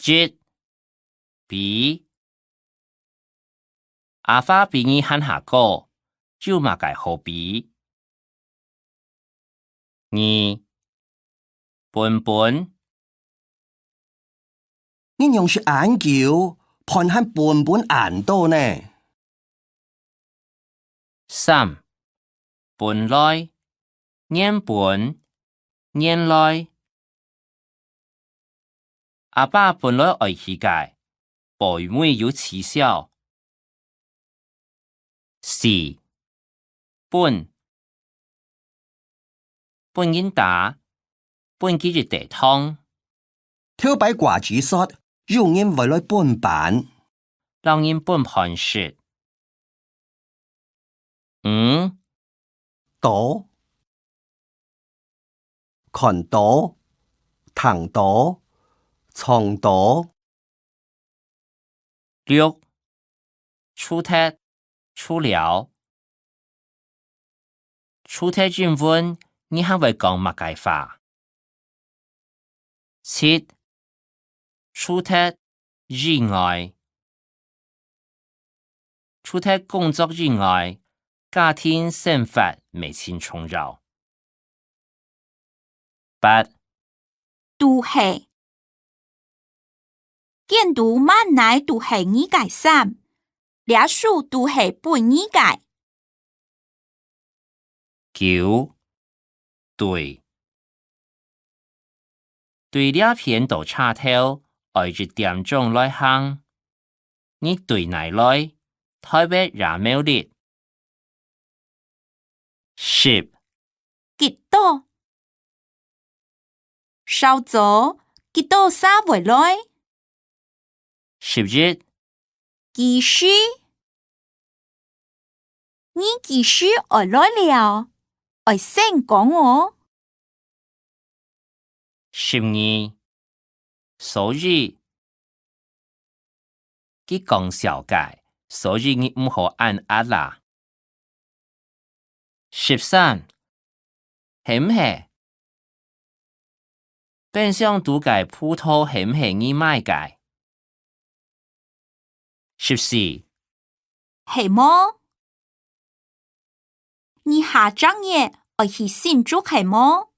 一、比阿花比你喊下高，就嘛该好比。二、本本你用是研究盤和本本研到呢？三、本來念本念來阿爸本來愛去解，背妹有恥笑。四、本本應打本記住地湯，挑擺掛子說，用人為來本版，讓人本盤說。五、多看多聽多藏多。六、出踢出了出踢轉問，你係會講乜解法？七、出踢以外出踢工作以外，家庭生活未盡重要。八、都係見讀萬乃都係你解三，倆數都係本你解。九、對倆片都差頭，愛一點鐘來行，你對哪來？台北也冇力。十、幾多？稍早幾多啥回來？11、幾時？你幾時而來了？而先講我。12、所以佢講小解，所以你唔好按壓啦。13、係唔係？變相讀解葡萄係唔係你買解？14、係麼？你下張嘢而去新竹係麼？